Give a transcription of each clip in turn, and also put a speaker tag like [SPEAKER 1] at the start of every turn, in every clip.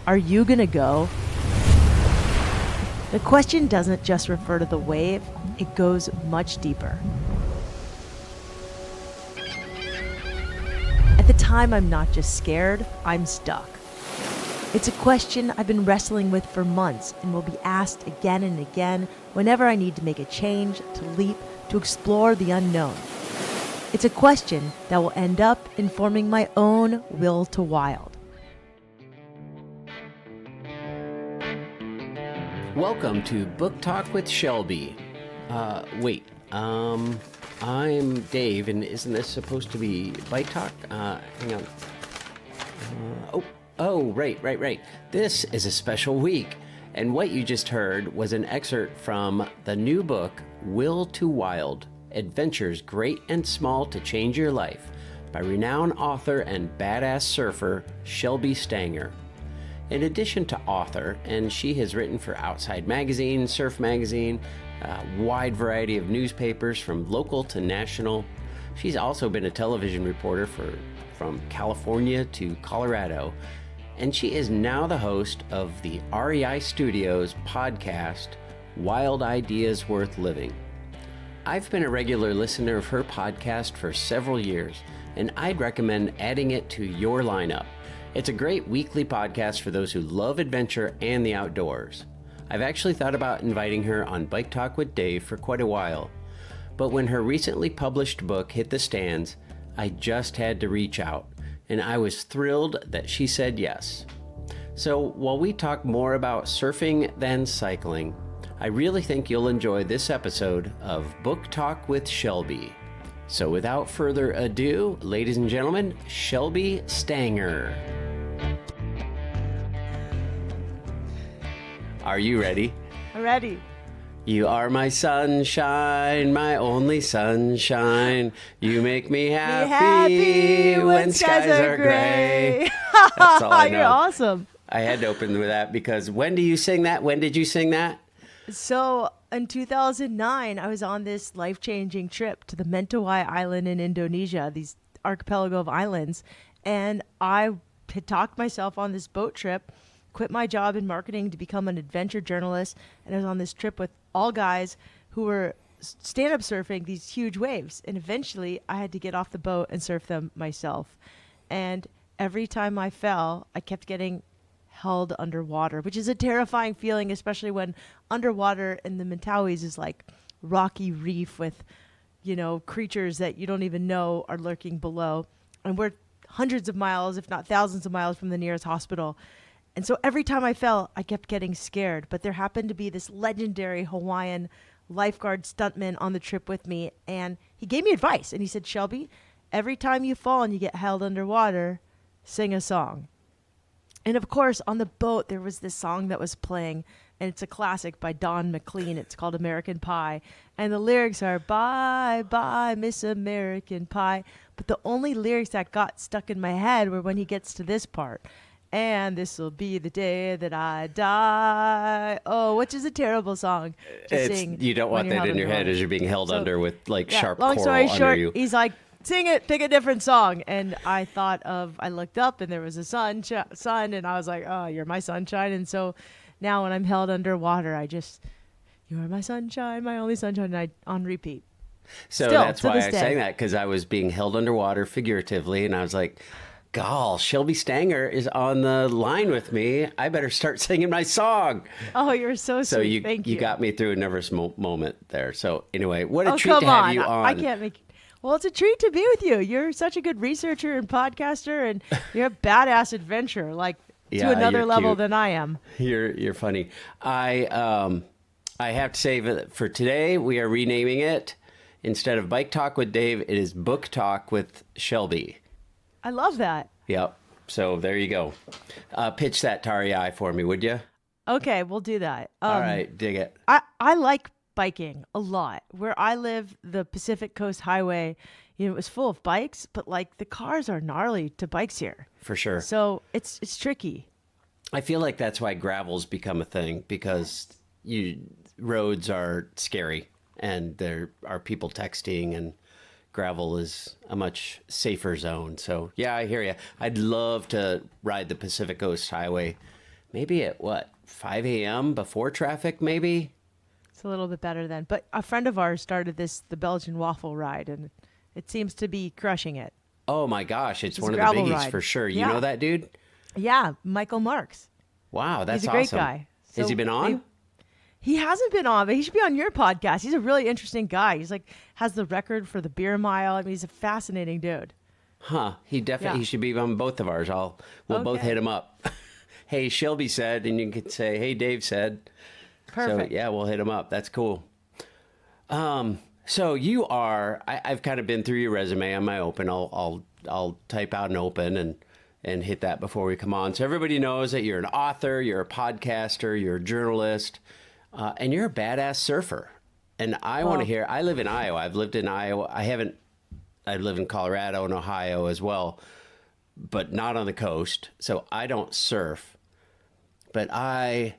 [SPEAKER 1] Are you gonna go? The question doesn't just refer to the wave, it goes much deeper. At the time, I'm not just scared, I'm stuck. It's a question I've been wrestling with for months and will be asked again and again whenever I need to make a change, to leap, to explore the unknown. It's a question that will end up informing my own will to wild.
[SPEAKER 2] Welcome to Book Talk with Shelby. I'm Dave, and isn't this supposed to be Bike Talk? Hang on. Right. This is a special week, and what you just heard was an excerpt from the new book, Will to Wild, Adventures Great and Small to Change Your Life, by renowned author and badass surfer, Shelby Stanger. In addition to author, and she has written for Outside Magazine, Surf Magazine, a wide variety of newspapers from local to national. She's also been a television reporter from California to Colorado, and she is now the host of the REI Studios podcast, Wild Ideas Worth Living. I've been a regular listener of her podcast for several years, and I'd recommend adding it to your lineup. It's a great weekly podcast for those who love adventure and the outdoors. I've actually thought about inviting her on Bike Talk with Dave for quite a while, but when her recently published book hit the stands, I just had to reach out, and I was thrilled that she said yes. So while we talk more about surfing than cycling, I really think you'll enjoy this episode of Book Talk with Shelby. So without further ado, ladies and gentlemen, Shelby Stanger. Are you ready?
[SPEAKER 1] I'm ready.
[SPEAKER 2] You are my sunshine, my only sunshine. You make me happy when skies are gray. That's all I know.
[SPEAKER 1] You're awesome.
[SPEAKER 2] I had to open with that because when do you sing that? When did you sing that?
[SPEAKER 1] So in 2009, I was on this life-changing trip to the Mentawai Island in Indonesia, these archipelago of islands. And I had talked myself on this boat trip, quit my job in marketing to become an adventure journalist. And I was on this trip with all guys who were stand-up surfing these huge waves. And eventually I had to get off the boat and surf them myself. And every time I fell, I kept getting held underwater, which is a terrifying feeling, especially when underwater in the Mentawais is like rocky reef with, creatures that you don't even know are lurking below. And we're hundreds of miles, if not thousands of miles from the nearest hospital. And so every time I fell, I kept getting scared. But there happened to be this legendary Hawaiian lifeguard stuntman on the trip with me. And he gave me advice. And he said, Shelby, every time you fall and you get held underwater, sing a song. And of course, on the boat, there was this song that was playing. And it's a classic by Don McLean. It's called American Pie. And the lyrics are, bye, bye, Miss American Pie. But the only lyrics that got stuck in my head were when he gets to this part. And this will be the day that I die. Oh, which is a terrible song to sing.
[SPEAKER 2] You don't want that in your head as you're being held under with sharp
[SPEAKER 1] long
[SPEAKER 2] coral
[SPEAKER 1] story
[SPEAKER 2] under
[SPEAKER 1] short,
[SPEAKER 2] you.
[SPEAKER 1] He's like, sing it, pick a different song. And I looked up and there was a sun, and I was like, oh, you're my sunshine. And so now when I'm held underwater, you are my sunshine, my only sunshine, and on repeat.
[SPEAKER 2] So that's why I sang that, because I was being held underwater figuratively, and I was like, Gall, Shelby Stanger is on the line with me. I better start singing my song.
[SPEAKER 1] Oh, you're so sweet. Thank you.
[SPEAKER 2] You got me through a nervous moment there. So anyway, what a treat to have you on.
[SPEAKER 1] I can't make it. Well, it's a treat to be with you. You're such a good researcher and podcaster, and you're a badass adventurer, to another level
[SPEAKER 2] cute.
[SPEAKER 1] Than I am.
[SPEAKER 2] You're funny. I have to say that for today, we are renaming it. Instead of Bike Talk with Dave, it is Book Talk with Shelby.
[SPEAKER 1] I love that.
[SPEAKER 2] Yep. So there you go. Pitch that to REI for me, would you?
[SPEAKER 1] Okay, we'll do that.
[SPEAKER 2] All right, dig it.
[SPEAKER 1] I like biking a lot. Where I live, the Pacific Coast Highway, it was full of bikes, but the cars are gnarly to bikes here.
[SPEAKER 2] For sure.
[SPEAKER 1] So it's tricky.
[SPEAKER 2] I feel like that's why gravel's become a thing, because roads are scary and there are people texting, and gravel is a much safer zone. So yeah, I hear you. I'd love to ride the Pacific Coast Highway maybe at what, 5 a.m. before traffic, maybe?
[SPEAKER 1] It's a little bit better then. But a friend of ours started the Belgian waffle ride, and it seems to be crushing it.
[SPEAKER 2] Oh my gosh, it's
[SPEAKER 1] It's
[SPEAKER 2] one
[SPEAKER 1] a
[SPEAKER 2] of the
[SPEAKER 1] gravel
[SPEAKER 2] biggies
[SPEAKER 1] ride.
[SPEAKER 2] for sure. You
[SPEAKER 1] Yeah.
[SPEAKER 2] know that dude?
[SPEAKER 1] Yeah, Michael Marks.
[SPEAKER 2] Wow, that's
[SPEAKER 1] He's a great
[SPEAKER 2] awesome.
[SPEAKER 1] guy.
[SPEAKER 2] Has
[SPEAKER 1] So
[SPEAKER 2] he been on?
[SPEAKER 1] he hasn't been on, but he should be on your podcast. He's a really interesting guy. He's like has the record for the beer mile. I mean, he's a fascinating dude.
[SPEAKER 2] Huh. He definitely
[SPEAKER 1] Yeah.
[SPEAKER 2] he should be on both of ours. We'll both
[SPEAKER 1] Okay.
[SPEAKER 2] hit him up. Hey, Shelby said, and you can say, hey, Dave said.
[SPEAKER 1] Perfect.
[SPEAKER 2] So yeah, we'll hit him up. That's cool. So I've kind of been through your resume on my open. I'll type out an open and hit that before we come on. So everybody knows that you're an author, you're a podcaster, you're a journalist, and you're a badass surfer. And I want to hear, I live in Iowa. I've lived in Iowa. I live in Colorado and Ohio as well, but not on the coast. So I don't surf, but I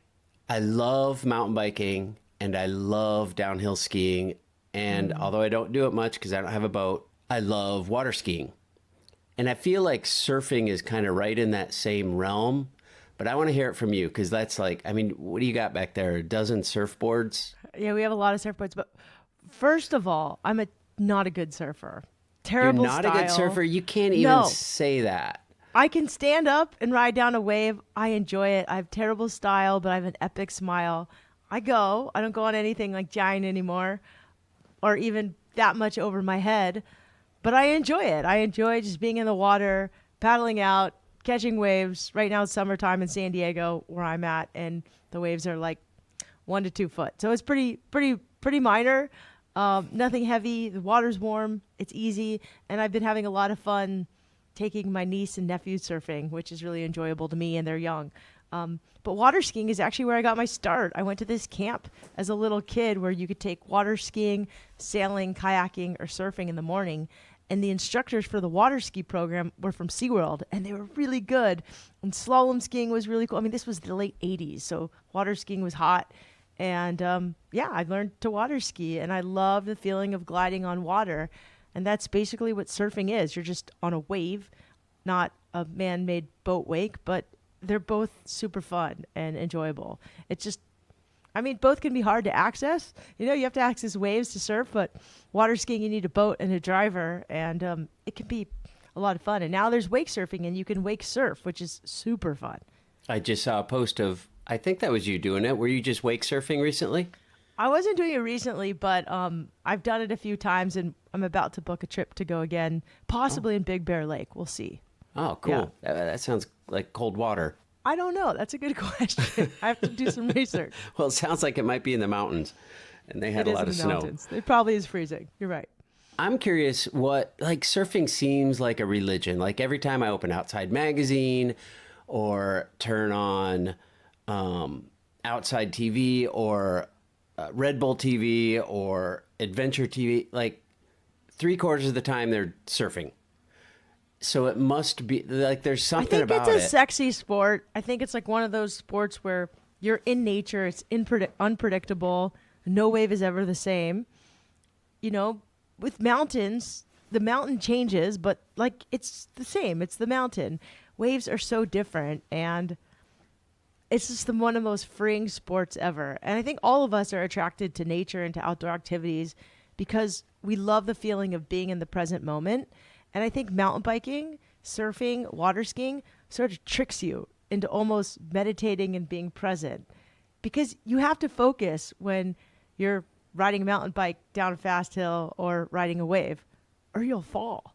[SPEAKER 2] love mountain biking and I love downhill skiing. And although I don't do it much because I don't have a boat, I love water skiing. And I feel like surfing is kind of right in that same realm. But I want to hear it from you because that's like, I mean, what do you got back there? A dozen surfboards?
[SPEAKER 1] Yeah, we have a lot of surfboards, but first of all, I'm not a good surfer. Terrible
[SPEAKER 2] You're not
[SPEAKER 1] style.
[SPEAKER 2] a good surfer? You can't even
[SPEAKER 1] No.
[SPEAKER 2] say that.
[SPEAKER 1] I can stand up and ride down a wave. I enjoy it. I have terrible style, but I have an epic smile. I don't go on anything like giant anymore or even that much over my head, but I enjoy it. I enjoy just being in the water, paddling out, catching waves. Right now it's summertime in San Diego where I'm at, and the waves are like 1 to 2 foot. So it's pretty minor. Nothing heavy. The water's warm. It's easy. And I've been having a lot of fun taking my niece and nephew surfing, which is really enjoyable to me, and they're young. But water skiing is actually where I got my start. I went to this camp as a little kid where you could take water skiing, sailing, kayaking, or surfing in the morning. And the instructors for the water ski program were from SeaWorld, and they were really good. And slalom skiing was really cool. I mean, this was the late 80s, so water skiing was hot. And I learned to water ski, and I love the feeling of gliding on water. And that's basically what surfing is. You're just on a wave, not a man-made boat wake, but they're both super fun and enjoyable. It's just, I mean, both can be hard to access. You have to access waves to surf, but water skiing, you need a boat and a driver, and it can be a lot of fun. And now there's wake surfing, and you can wake surf, which is super fun.
[SPEAKER 2] I just saw a post of, I think that was you doing it. Were you just wake surfing recently?
[SPEAKER 1] I wasn't doing it recently, but I've done it a few times, and I'm about to book a trip to go again, possibly in Big Bear Lake. We'll see.
[SPEAKER 2] Oh, cool. That sounds like cold water.
[SPEAKER 1] I don't know. That's a good question. I have to do some research.
[SPEAKER 2] Well, it sounds like it might be in the mountains, and they had
[SPEAKER 1] It
[SPEAKER 2] a
[SPEAKER 1] is
[SPEAKER 2] lot
[SPEAKER 1] in
[SPEAKER 2] of
[SPEAKER 1] the
[SPEAKER 2] snow.
[SPEAKER 1] mountains. It probably is freezing. You're right.
[SPEAKER 2] I'm curious like surfing seems like a religion. Like every time I open Outside Magazine or turn on Outside TV or Red Bull TV or Adventure TV, like 3/4 of the time they're surfing. So it must be like there's
[SPEAKER 1] I
[SPEAKER 2] something
[SPEAKER 1] think
[SPEAKER 2] about
[SPEAKER 1] it's a
[SPEAKER 2] it.
[SPEAKER 1] sexy sport. I think it's like one of those sports where you're in nature. It's unpredictable. No wave is ever the same. With mountains, the mountain changes, but like it's the same. It's the mountain. Waves are so different, and it's just one of the most freeing sports ever. And I think all of us are attracted to nature and to outdoor activities because we love the feeling of being in the present moment. And I think mountain biking, surfing, water skiing sort of tricks you into almost meditating and being present because you have to focus when you're riding a mountain bike down a fast hill or riding a wave, or you'll fall.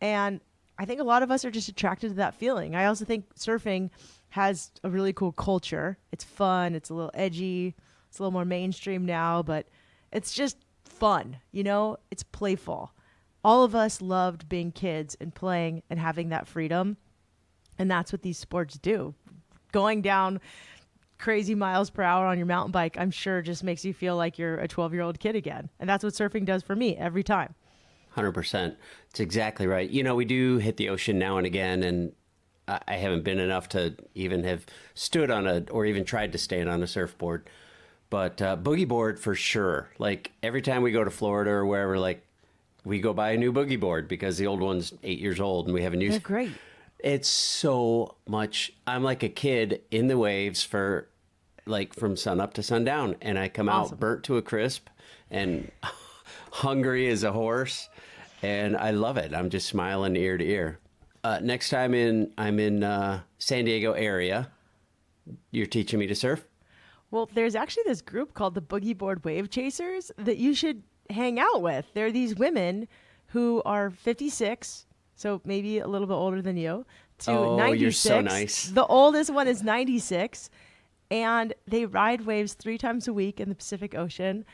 [SPEAKER 1] And I think a lot of us are just attracted to that feeling. I also think surfing has a really cool culture. It's fun. It's a little edgy. It's a little more mainstream now, but it's just fun. It's playful. All of us loved being kids and playing and having that freedom. And that's what these sports do. Going down crazy miles per hour on your mountain bike, I'm sure just makes you feel like you're a 12-year-old kid again. And that's what surfing does for me every time.
[SPEAKER 2] 100%. It's exactly right. We do hit the ocean now and again, and I haven't been enough to even have stood on or even tried to stand on a surfboard. But boogie board for sure. Like every time we go to Florida or wherever, like we go buy a new boogie board because the old one's 8 years old and we have a new.
[SPEAKER 1] They're great.
[SPEAKER 2] It's so much. I'm like a kid in the waves for like from sun up to sundown, and I come out
[SPEAKER 1] Awesome.
[SPEAKER 2] burnt to a crisp and hungry as a horse, and I love it. I'm just smiling ear to ear. Next time I'm in San Diego area. You're teaching me to surf?
[SPEAKER 1] Well, there's actually this group called the Boogie Board Wave Chasers that you should hang out with. They're these women who are 56, so maybe a little bit older than you, to
[SPEAKER 2] Oh, you're
[SPEAKER 1] 96.
[SPEAKER 2] so nice.
[SPEAKER 1] The oldest one is 96, and they ride waves 3 times a week in the Pacific Ocean.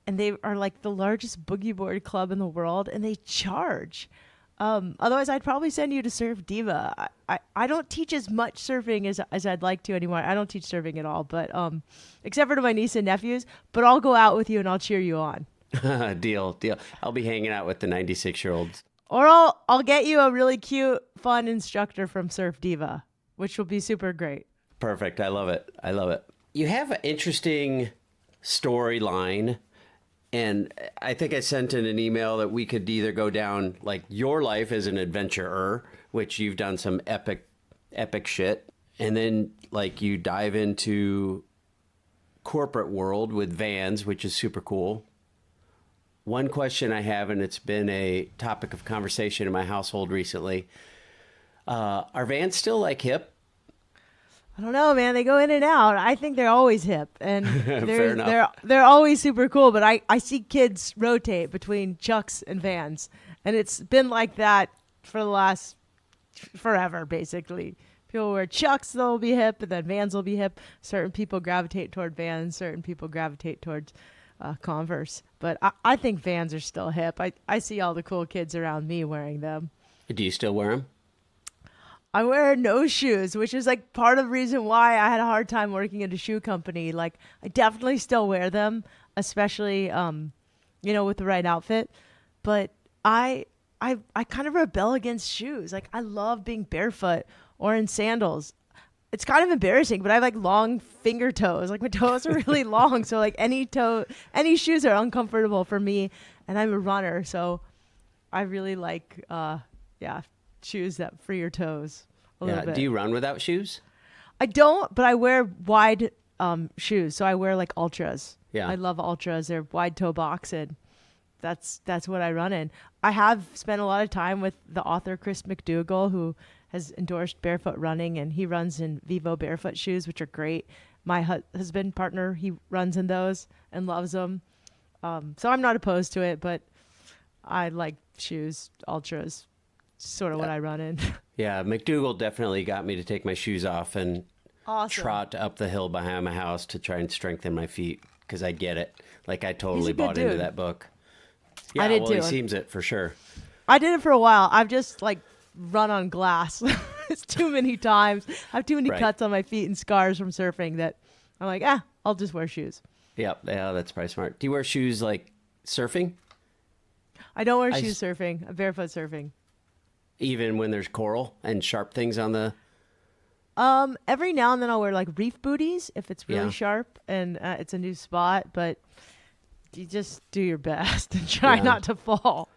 [SPEAKER 1] And they are like the largest boogie board club in the world, and they charge. Otherwise, I'd probably send you to Surf Diva. I don't teach as much surfing as I'd like to anymore. I don't teach surfing at all, but except for to my niece and nephews. But I'll go out with you and I'll cheer you on.
[SPEAKER 2] Deal. I'll be hanging out with the 96-year-olds.
[SPEAKER 1] Or I'll get you a really cute, fun instructor from Surf Diva, which will be super great.
[SPEAKER 2] Perfect. I love it. You have an interesting storyline. And I think I sent in an email that we could either go down like your life as an adventurer, which you've done some epic shit. And then like you dive into corporate world with Vans, which is super cool. One question I have, and it's been a topic of conversation in my household recently. Are Vans still like hip?
[SPEAKER 1] I don't know, man. They go in and out. I think they're always hip, and
[SPEAKER 2] Fair enough.
[SPEAKER 1] they're always super cool. But I see kids rotate between Chucks and Vans, and it's been like that for the last forever, basically. People wear Chucks, they'll be hip, and then Vans will be hip. Certain people gravitate toward Vans, certain people gravitate towards Converse. But I think Vans are still hip. I see all the cool kids around me wearing them.
[SPEAKER 2] Do you still wear them?
[SPEAKER 1] I wear no shoes, which is like part of the reason why I had a hard time working at a shoe company. Like I definitely still wear them, especially with the right outfit. But I kind of rebel against shoes. Like I love being barefoot or in sandals. It's kind of embarrassing, but I have like long finger toes. Like my toes are really long, so like any shoes are uncomfortable for me. And I'm a runner, so I really like shoes that free your toes a little bit.
[SPEAKER 2] Do you run without shoes?
[SPEAKER 1] I don't, but I wear wide shoes. So I wear like Ultras.
[SPEAKER 2] Yeah.
[SPEAKER 1] I love Ultras. They're wide toe box, and that's what I run in. I have spent a lot of time with the author Chris McDougall, who has endorsed barefoot running, and he runs in Vivo barefoot shoes, which are great. My husband partner, he runs in those and loves them. So I'm not opposed to it, but I like shoes, Ultras. Sort of what I run in.
[SPEAKER 2] Yeah, McDougall definitely got me to take my shoes off and
[SPEAKER 1] Awesome.
[SPEAKER 2] trot up the hill behind my house to try and strengthen my feet because I get it. Like I totally
[SPEAKER 1] good
[SPEAKER 2] bought into
[SPEAKER 1] dude.
[SPEAKER 2] that book. Yeah,
[SPEAKER 1] I did
[SPEAKER 2] well,
[SPEAKER 1] too.
[SPEAKER 2] he seems it for sure.
[SPEAKER 1] I did it for a while. I've just like run on glass. It's too many times. I have too many
[SPEAKER 2] Right.
[SPEAKER 1] cuts on my feet and scars from surfing that I'm like, I'll just wear shoes.
[SPEAKER 2] Yeah, that's probably smart. Do you wear shoes like surfing?
[SPEAKER 1] I don't wear
[SPEAKER 2] I
[SPEAKER 1] shoes surfing. I'm barefoot surfing.
[SPEAKER 2] Even when there's coral and sharp things on the...
[SPEAKER 1] Every now and then I'll wear like reef booties if it's really
[SPEAKER 2] Yeah.
[SPEAKER 1] sharp and it's a new spot, but you just do your best and try
[SPEAKER 2] Yeah.
[SPEAKER 1] not to fall.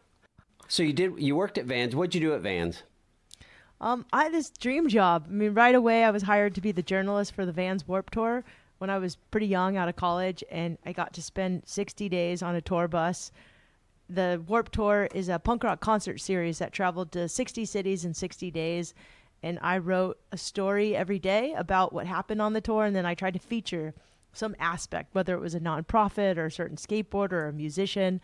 [SPEAKER 2] So you worked at Vans. What'd you do at Vans?
[SPEAKER 1] I had this dream job. I mean, right away I was hired to be the journalist for the Vans Warped Tour when I was pretty young out of college, and I got to spend 60 days on a tour bus. The Warped Tour is a punk rock concert series that traveled to 60 cities in 60 days. And I wrote a story every day about what happened on the tour. And then I tried to feature some aspect, whether it was a nonprofit or a certain skateboarder or a musician,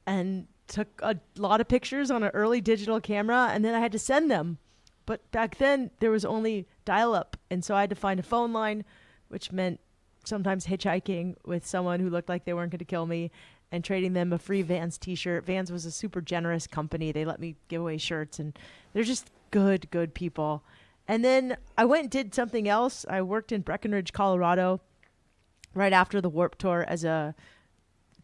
[SPEAKER 1] and took a lot of pictures on an early digital camera. And then I had to send them. But back then there was only dial up. And so I had to find a phone line, which meant sometimes hitchhiking with someone who looked like they weren't going to kill me, and trading them a free Vans t-shirt. Vans was a super generous company. They let me give away shirts, and they're just good people. And then I went and did something else. I worked in Breckenridge, Colorado, right after the Warped Tour as a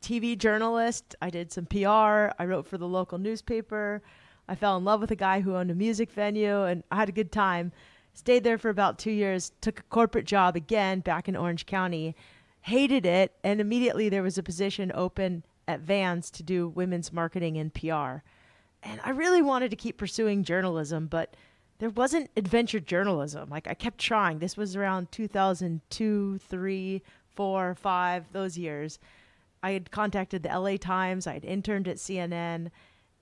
[SPEAKER 1] TV journalist. I did some PR. I wrote for the local newspaper. I fell in love with a guy who owned a music venue, and I had a good time. Stayed there for about 2 years, took a corporate job again back in Orange County. Hated it, and immediately there was a position open at Vans to do women's marketing and PR. And I really wanted to keep pursuing journalism, but there wasn't adventure journalism. Like I kept trying. This was around 2002, 3, 4, 5, those years. I had contacted the LA Times. I had interned at CNN,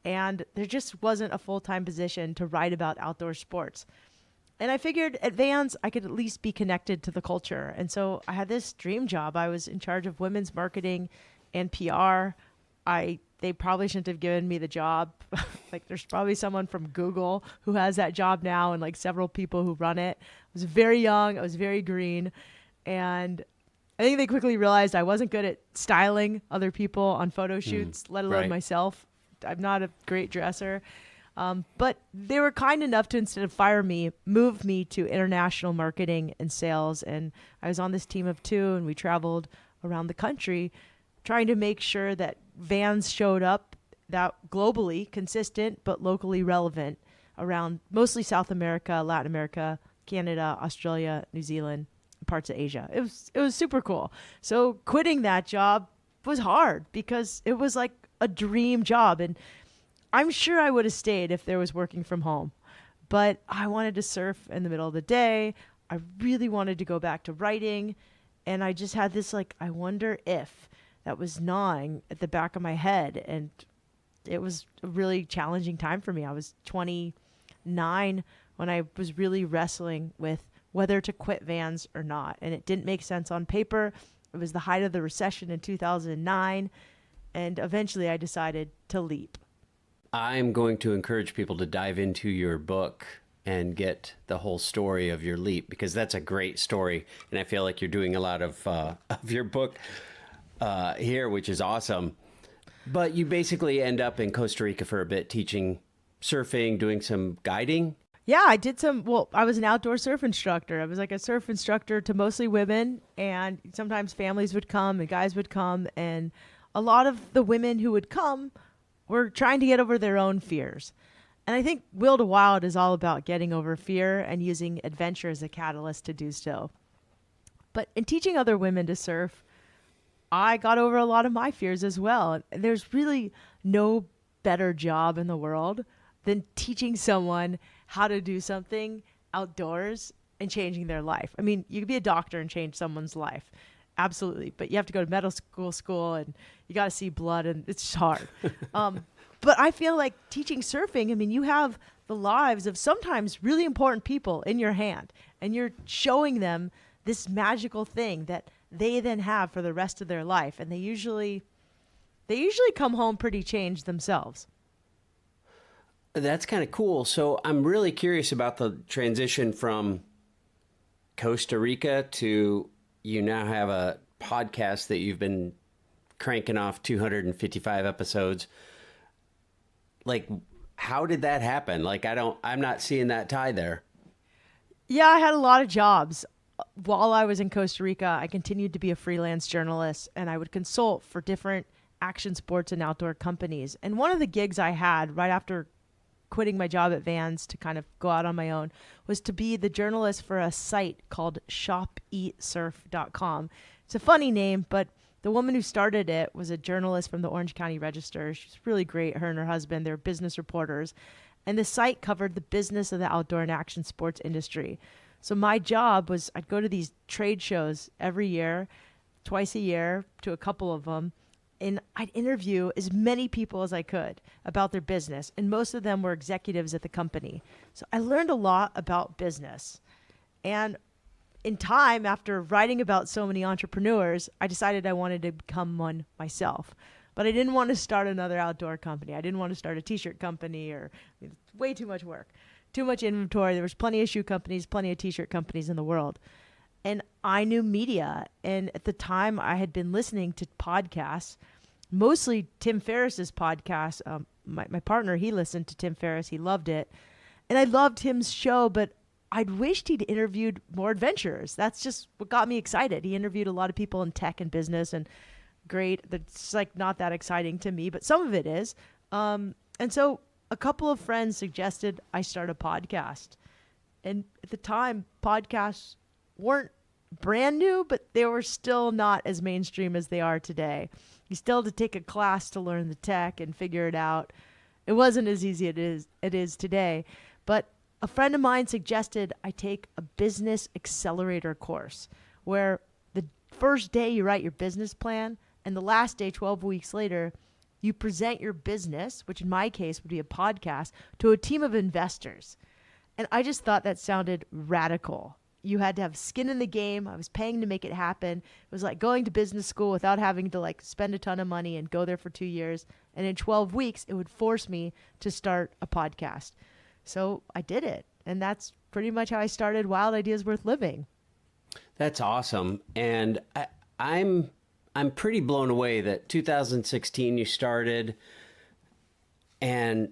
[SPEAKER 1] and there just wasn't a full-time position to write about outdoor sports. And I figured at Vans, I could at least be connected to the culture. And so I had this dream job. I was in charge of women's marketing and PR. They probably shouldn't have given me the job. Like there's probably someone from Google who has that job now and like several people who run it. I was very young. I was very green. And I think they quickly realized I wasn't good at styling other people on photo shoots, let alone myself. I'm not a great dresser. But they were kind enough to, instead of fire me, move me to international marketing and sales. And I was on this team of 2, and we traveled around the country trying to make sure that Vans showed up that globally consistent but locally relevant around mostly South America, Latin America, Canada, Australia, New Zealand, parts of Asia. It was super cool. So quitting that job was hard because it was like a dream job, and I'm sure I would have stayed if there was working from home, but I wanted to surf in the middle of the day. I really wanted to go back to writing, and I just had this like, I wonder if that was gnawing at the back of my head, and it was a really challenging time for me. I was 29 when I was really wrestling with whether to quit Vans or not, and it didn't make sense on paper. It was the height of the recession in 2009, and eventually I decided to leap.
[SPEAKER 2] I'm going to encourage people to dive into your book and get the whole story of your leap, because that's a great story. And I feel like you're doing a lot of your book here, which is awesome. But you basically end up in Costa Rica for a bit, teaching surfing, doing some guiding.
[SPEAKER 1] Yeah, I did I was an outdoor surf instructor. I was like a surf instructor to mostly women, and sometimes families would come and guys would come. And a lot of the women who would come were trying to get over their own fears. And I think Will to Wild is all about getting over fear and using adventure as a catalyst to do so. But in teaching other women to surf, I got over a lot of my fears as well. And there's really no better job in the world than teaching someone how to do something outdoors and changing their life. I mean, you could be a doctor and change someone's life. Absolutely. But you have to go to medical school and you got to see blood, and it's just hard. But I feel like teaching surfing, I mean, you have the lives of sometimes really important people in your hand, and you're showing them this magical thing that they then have for the rest of their life. And they usually come home pretty changed themselves.
[SPEAKER 2] That's kind of cool. So I'm really curious about the transition from Costa Rica to, you now have a podcast that you've been cranking off 255 episodes. Like, how did that happen? Like, I'm not seeing that tie there.
[SPEAKER 1] Yeah, I had a lot of jobs. While I was in Costa Rica, I continued to be a freelance journalist, and I would consult for different action sports and outdoor companies. And one of the gigs I had right after quitting my job at Vans to kind of go out on my own was to be the journalist for a site called shopeatsurf.com. It's a funny name, but the woman who started it was a journalist from the Orange County Register. She's really great, her and her husband. They're business reporters. And the site covered the business of the outdoor and action sports industry. So my job was, I'd go to these trade shows every year, twice a year, to a couple of them, and I'd interview as many people as I could about their business, and most of them were executives at the company. So I learned a lot about business. And in time, after writing about so many entrepreneurs, I decided I wanted to become one myself. But I didn't want to start another outdoor company. I didn't want to start a t-shirt company, or way too much work, too much inventory. There was plenty of shoe companies, plenty of t-shirt companies in the world. And I knew media. And at the time, I had been listening to podcasts, mostly Tim Ferriss's podcast. My partner, he listened to Tim Ferriss. He loved it. And I loved Tim's show, but I'd wished he'd interviewed more adventurers. That's just what got me excited. He interviewed a lot of people in tech and business, and great. That's like not that exciting to me, but some of it is. And so a couple of friends suggested I start a podcast. And at the time, podcasts weren't brand new, but they were still not as mainstream as they are today. You still had to take a class to learn the tech and figure it out. It wasn't as easy as it is today. But a friend of mine suggested I take a business accelerator course where the first day you write your business plan and the last day, 12 weeks later, you present your business, which in my case would be a podcast, to a team of investors. And I just thought that sounded radical. You had to have skin in the game. I was paying to make it happen. It was like going to business school without having to like spend a ton of money and go there for 2 years. And in 12 weeks, it would force me to start a podcast. So I did it. And that's pretty much how I started Wild Ideas Worth Living.
[SPEAKER 2] That's awesome. And I'm pretty blown away that 2016 you started. And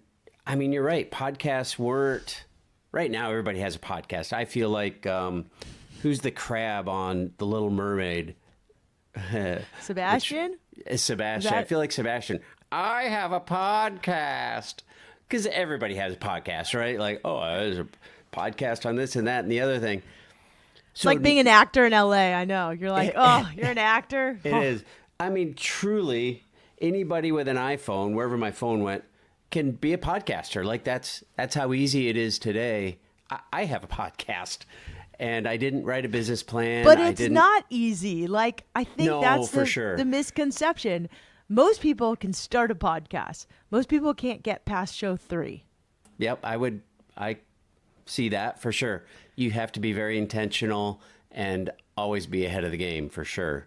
[SPEAKER 2] I mean, you're right. Podcasts weren't... Right now, everybody has a podcast. I feel like, who's the crab on The Little Mermaid?
[SPEAKER 1] Sebastian?
[SPEAKER 2] Sebastian. I feel like Sebastian. I have a podcast. Because everybody has a podcast, right? Like, oh, there's a podcast on this and that and the other thing.
[SPEAKER 1] It's like being an actor in LA. I know. You're like, oh, you're an actor?
[SPEAKER 2] It is. I mean, truly, anybody with an iPhone, wherever my phone went, can be a podcaster. Like that's how easy it is today. I have a podcast and I didn't write a business plan.
[SPEAKER 1] But it's not easy. Like, I think that's
[SPEAKER 2] sure.
[SPEAKER 1] The misconception. Most people can start a podcast. Most people can't get past show 3.
[SPEAKER 2] Yep. I see that for sure. You have to be very intentional and always be ahead of the game for sure.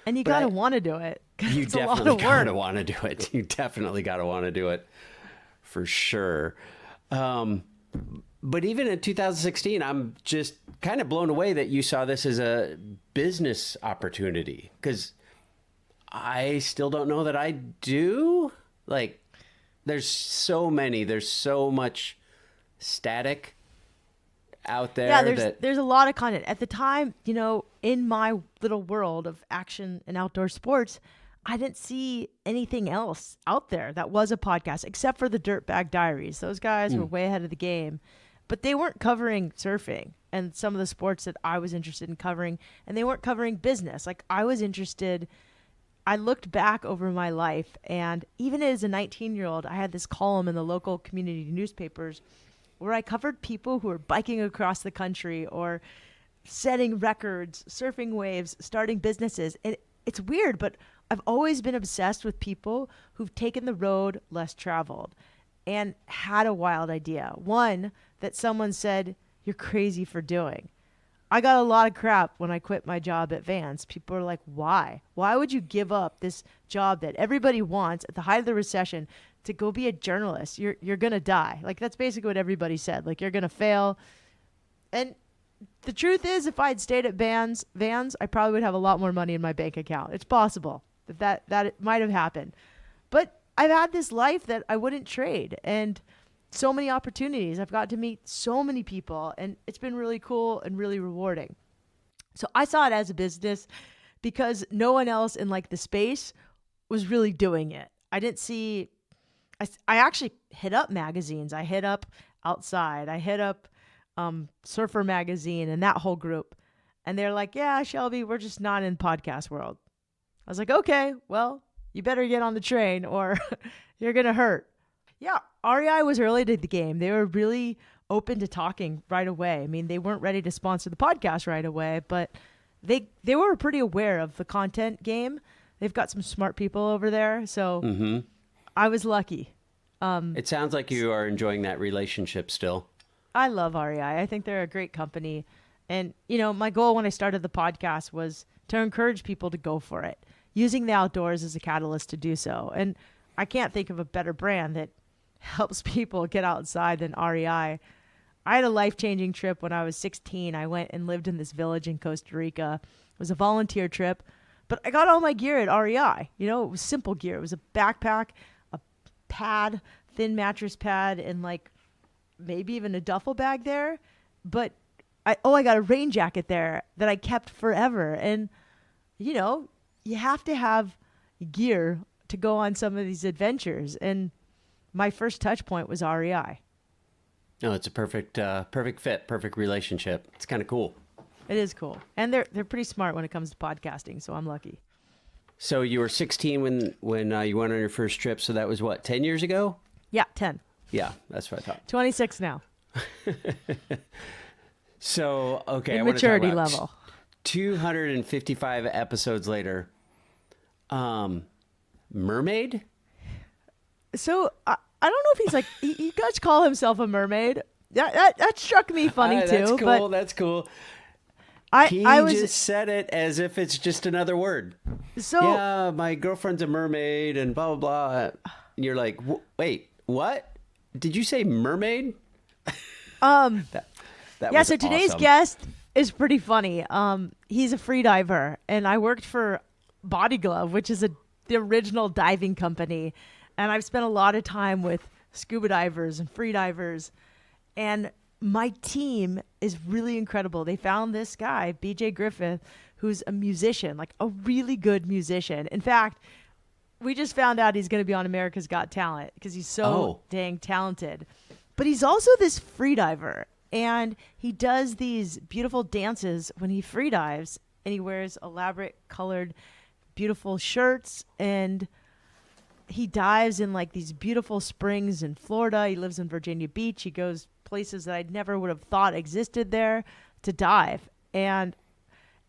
[SPEAKER 1] And you got to want to do it.
[SPEAKER 2] You definitely got to want to do it. You definitely got to want to do it. For sure. But even in 2016, I'm just kind of blown away that you saw this as a business opportunity, because I still don't know that I do. Like, there's so much static out there.
[SPEAKER 1] Yeah, there's a lot of content. At the time, in my little world of action and outdoor sports, I didn't see anything else out there that was a podcast except for the Dirtbag Diaries. Those guys were way ahead of the game, but they weren't covering surfing and some of the sports that I was interested in covering, and they weren't covering business. Like, I looked back over my life, and even as a 19-year-old, I had this column in the local community newspapers where I covered people who were biking across the country or setting records, surfing waves, starting businesses. And it's weird, but I've always been obsessed with people who've taken the road less traveled and had a wild idea. One that someone said, you're crazy for doing. I got a lot of crap when I quit my job at Vans. People are like, why? Why would you give up this job that everybody wants at the height of the recession to go be a journalist? You're going to die. Like, that's basically what everybody said. Like, you're going to fail. And the truth is, if I had stayed at Vans, I probably would have a lot more money in my bank account. It's possible that it might have happened. But I've had this life that I wouldn't trade, and so many opportunities. I've got to meet so many people, and it's been really cool and really rewarding. So I saw it as a business because no one else in like the space was really doing it. I didn't see, I actually hit up magazines. I hit up Outside. I hit up Surfer Magazine and that whole group. And they're like, yeah, Shelby, we're just not in podcast world. I was like, okay, well, you better get on the train or you're going to hurt. Yeah, REI was early to the game. They were really open to talking right away. I mean, they weren't ready to sponsor the podcast right away, but they were pretty aware of the content game. They've got some smart people over there, so I was lucky.
[SPEAKER 2] It sounds like you are enjoying that relationship still.
[SPEAKER 1] I love REI. I think they're a great company. And, my goal when I started the podcast was to encourage people to go for it, using the outdoors as a catalyst to do so. And I can't think of a better brand that helps people get outside than REI. I had a life-changing trip when I was 16. I went and lived in this village in Costa Rica. It was a volunteer trip, but I got all my gear at REI. It was simple gear. It was a backpack, a pad, thin mattress pad, and like maybe even a duffel bag there. But I got a rain jacket there that I kept forever. And, you have to have gear to go on some of these adventures. And my first touch point was REI.
[SPEAKER 2] No, it's a perfect fit, perfect relationship. It's kind of cool.
[SPEAKER 1] It is cool. And they're pretty smart when it comes to podcasting, so I'm lucky.
[SPEAKER 2] So you were 16 when you went on your first trip, so that was what, 10 years ago?
[SPEAKER 1] Yeah, 10.
[SPEAKER 2] Yeah, that's what I thought.
[SPEAKER 1] 26 now.
[SPEAKER 2] So, okay, I
[SPEAKER 1] In
[SPEAKER 2] want to talk
[SPEAKER 1] maturity
[SPEAKER 2] about
[SPEAKER 1] level.
[SPEAKER 2] 255 episodes later. Mermaid?
[SPEAKER 1] So I don't know if he's like he does call himself a mermaid. That struck me funny too.
[SPEAKER 2] That's cool.
[SPEAKER 1] But
[SPEAKER 2] That's cool.
[SPEAKER 1] I
[SPEAKER 2] He
[SPEAKER 1] I was
[SPEAKER 2] just said it as if it's just another word.
[SPEAKER 1] so
[SPEAKER 2] Yeah, my girlfriend's a mermaid and blah, blah, blah. And you're like, wait, what? Did you say mermaid? That
[SPEAKER 1] yeah.
[SPEAKER 2] was
[SPEAKER 1] So today's
[SPEAKER 2] awesome.
[SPEAKER 1] guest is pretty funny. He's a free diver, and I worked for Body Glove, which is the original diving company, and I've spent a lot of time with scuba divers and free divers, and my team is really incredible. They found this guy, BJ Griffith, who's a musician, like a really good musician. In fact, we just found out he's going to be on America's Got Talent because he's so
[SPEAKER 2] Oh.
[SPEAKER 1] dang talented. But he's also this free diver, and he does these beautiful dances when he free dives, and he wears elaborate colored, beautiful shirts, and he dives in like these beautiful springs in Florida. He lives in Virginia Beach. He goes places that I never would have thought existed there to dive. And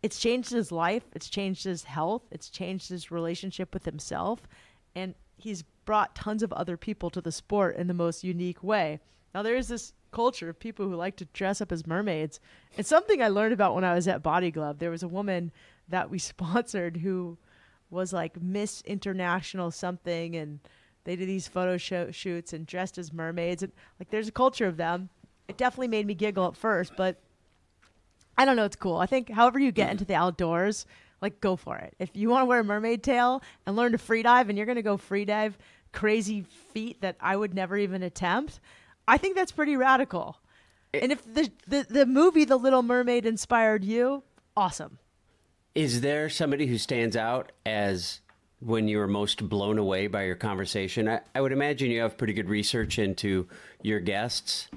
[SPEAKER 1] it's changed his life. It's changed his health. It's changed his relationship with himself. And he's brought tons of other people to the sport in the most unique way. Now, there is this culture of people who like to dress up as mermaids. It's something I learned about when I was at Body Glove. There was a woman that we sponsored who was like Miss International something, and they did these photo shoots and dressed as mermaids. And like, there's a culture of them. It definitely made me giggle at first, but I don't know. It's cool. I think however you get into the outdoors, like, go for it. If you want to wear a mermaid tail and learn to free dive, and you're going to go free dive crazy feat that I would never even attempt, I think that's pretty radical. And if the movie The Little Mermaid inspired you, awesome.
[SPEAKER 2] Is there somebody who stands out as when you were most blown away by your conversation? I would imagine you have pretty good research into your guests.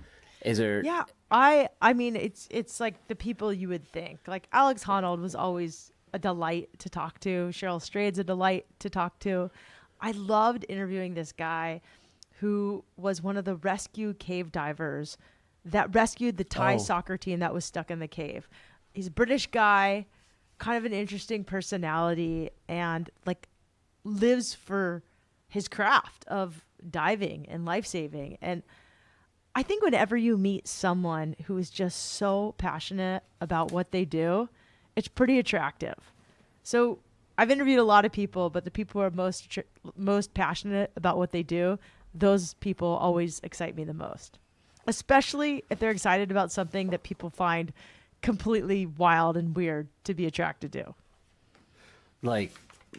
[SPEAKER 2] Is there?
[SPEAKER 1] Yeah, I mean, it's like the people you would think. Like Alex Honnold was always a delight to talk to. Cheryl Strayed's a delight to talk to. I loved interviewing this guy who was one of the rescue cave divers that rescued the Thai soccer team that was stuck in the cave. He's a British guy, kind of an interesting personality, and like lives for his craft of diving and life saving. And I think whenever you meet someone who is just so passionate about what they do, it's pretty attractive. So I've interviewed a lot of people, but the people who are most passionate about what they do, those people always excite me the most, especially if they're excited about something that people find completely wild and weird to be attracted to.
[SPEAKER 2] Like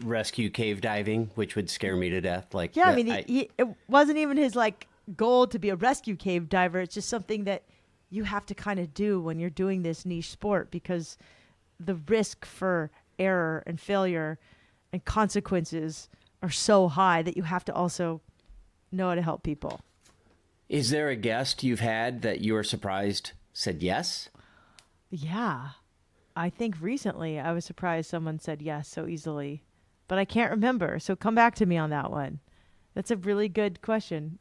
[SPEAKER 2] rescue cave diving, which would scare me to death. Like,
[SPEAKER 1] Yeah, I mean, it wasn't even his like goal to be a rescue cave diver. It's just something that you have to kind of do when you're doing this niche sport, because the risk for error and failure and consequences are so high that you have to also know how to help people.
[SPEAKER 2] Is there a guest you've had that you were surprised said yes?
[SPEAKER 1] Yeah. I think recently I was surprised someone said yes so easily, but I can't remember. So come back to me on that one. That's a really good question.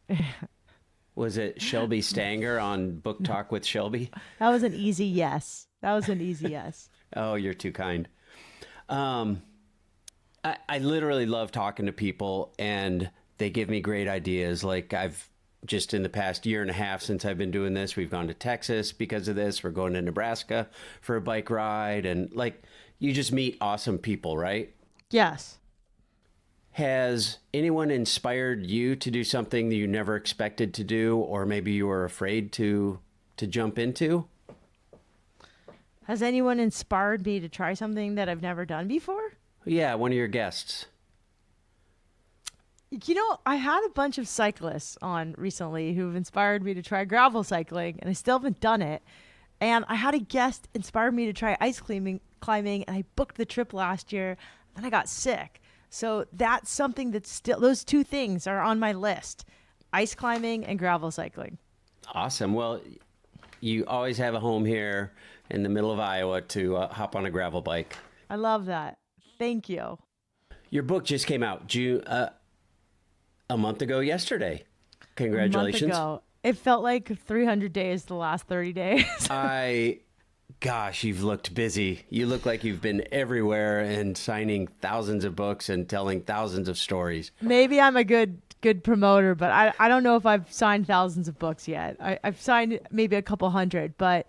[SPEAKER 2] Was it Shelby Stanger on Book Talk with Shelby?
[SPEAKER 1] That was an easy yes. That was an easy yes.
[SPEAKER 2] Oh, you're too kind. I literally love talking to people, and they give me great ideas. Like, I've just in the past year and a half since I've been doing this, we've gone to Texas because of this. We're going to Nebraska for a bike ride. And like, you just meet awesome people, right?
[SPEAKER 1] Yes.
[SPEAKER 2] Has anyone inspired you to do something that you never expected to do, or maybe you were afraid to jump into?
[SPEAKER 1] Has anyone inspired me to try something that I've never done before?
[SPEAKER 2] Yeah, one of your guests.
[SPEAKER 1] You know, I had a bunch of cyclists on recently who've inspired me to try gravel cycling, and I still haven't done it. And I had a guest inspire me to try ice climbing, and I booked the trip last year, then I got sick. So that's something that's still, those two things are on my list: ice climbing and gravel cycling.
[SPEAKER 2] Awesome. Well, you always have a home here in the middle of Iowa to hop on a gravel bike.
[SPEAKER 1] I love that. Thank you.
[SPEAKER 2] Your book just came out a month ago yesterday. Congratulations.
[SPEAKER 1] A month ago. It felt like 300 days the last 30 days.
[SPEAKER 2] Gosh, you've looked busy. You look like you've been everywhere and signing thousands of books and telling thousands of stories.
[SPEAKER 1] Maybe I'm a good promoter, but I don't know if I've signed thousands of books yet. I've signed maybe a couple hundred, but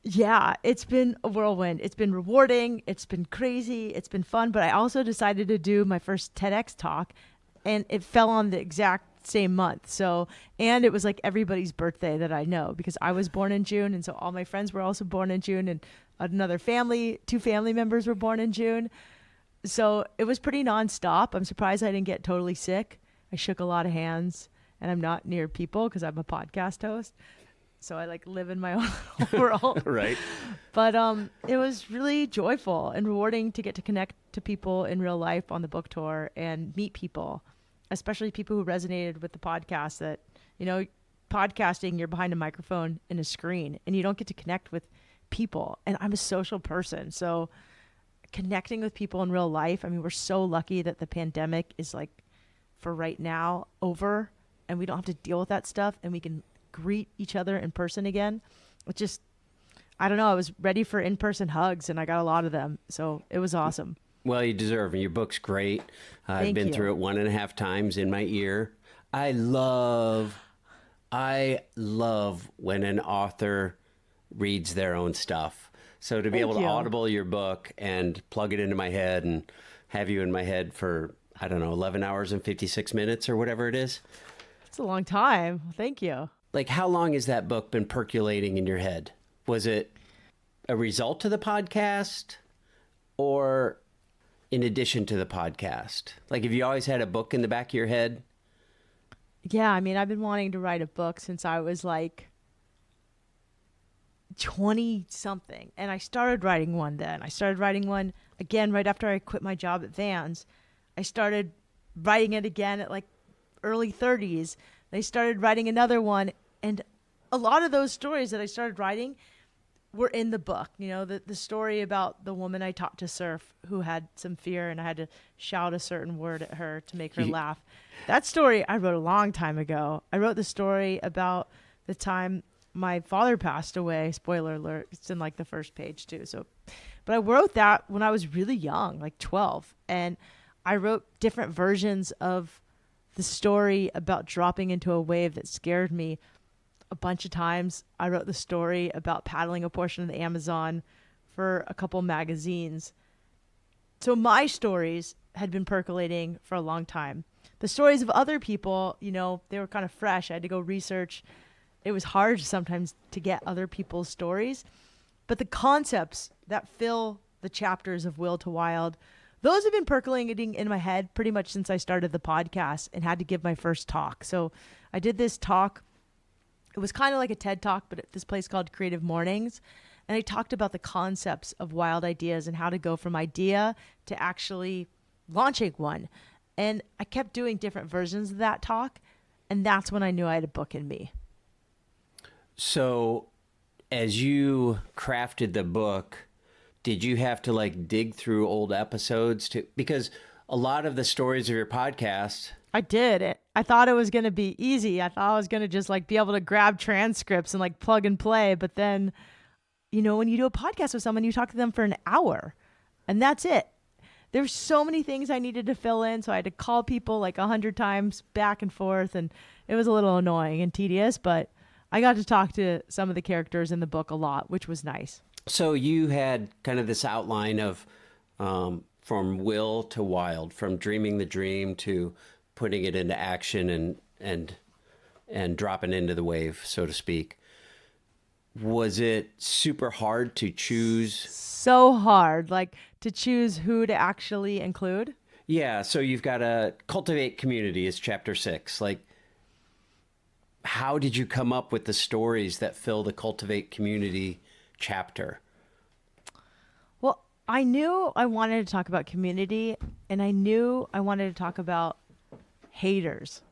[SPEAKER 1] yeah, it's been a whirlwind. It's been rewarding. It's been crazy. It's been fun. But I also decided to do my first TEDx talk, and it fell on the exact same month. So, and it was like everybody's birthday that I know, because I was born in June. And so all my friends were also born in June, and two family members were born in June. So it was pretty nonstop. I'm surprised I didn't get totally sick. I shook a lot of hands, and I'm not near people because I'm a podcast host. So I like live in my own world.
[SPEAKER 2] Right.
[SPEAKER 1] But it was really joyful and rewarding to get to connect to people in real life on the book tour and meet people, especially people who resonated with the podcast. That, podcasting, you're behind a microphone and a screen, and you don't get to connect with people. And I'm a social person. So connecting with people in real life, I mean, we're so lucky that the pandemic is, like, for right now, over, and we don't have to deal with that stuff, and we can greet each other in person again. It just, I don't know, I was ready for in-person hugs, and I got a lot of them, so it was awesome.
[SPEAKER 2] Well, you deserve it. Your book's great. I've been through it 1.5 times in my ear. I love when an author reads their own stuff. So to be able to audible your book and plug it into my head and have you in my head for, I don't know, 11 hours and 56 minutes or whatever it is.
[SPEAKER 1] It's a long time. Thank you.
[SPEAKER 2] Like, how long has that book been percolating in your head? Was it a result of the podcast or in addition to the podcast? Like, have you always had a book in the back of your head?
[SPEAKER 1] Yeah, I mean, I've been wanting to write a book since I was like 20 something. And I started writing one then. I started writing one again right after I quit my job at Vans. I started writing it again at like early 30s. They started writing another one, and a lot of those stories that I started writing were in the book. The story about the woman I taught to surf who had some fear, and I had to shout a certain word at her to make her laugh. That story I wrote a long time ago. I wrote the story about the time my father passed away. Spoiler alert, it's in like the first page too. But I wrote that when I was really young, like 12, and I wrote different versions of the story about dropping into a wave that scared me a bunch of times. I wrote the story about paddling a portion of the Amazon for a couple magazines. So my stories had been percolating for a long time. The stories of other people, they were kind of fresh. I had to go research. It was hard sometimes to get other people's stories. But the concepts that fill the chapters of Will to Wild, those have been percolating in my head pretty much since I started the podcast and had to give my first talk. So I did this talk. It was kind of like a TED Talk, but at this place called Creative Mornings. And I talked about the concepts of wild ideas and how to go from idea to actually launching one. And I kept doing different versions of that talk. And that's when I knew I had a book in me.
[SPEAKER 2] So as you crafted the book, did you have to like dig through old episodes because a lot of the stories of your podcast?
[SPEAKER 1] I did. I thought it was going to be easy. I thought I was going to just like be able to grab transcripts and like plug and play. But then, when you do a podcast with someone, you talk to them for an hour and that's it. There's so many things I needed to fill in. So I had to call people like 100 times back and forth. And it was a little annoying and tedious, but I got to talk to some of the characters in the book a lot, which was nice.
[SPEAKER 2] So you had kind of this outline of from will to wild, from dreaming the dream to putting it into action and dropping into the wave, so to speak. Was it super hard to choose?
[SPEAKER 1] So hard, like to choose who to actually include?
[SPEAKER 2] Yeah, so you've got to cultivate community is chapter 6. Like, how did you come up with the stories that fill the cultivate community chapter?
[SPEAKER 1] Well, I knew I wanted to talk about community, and I knew I wanted to talk about haters.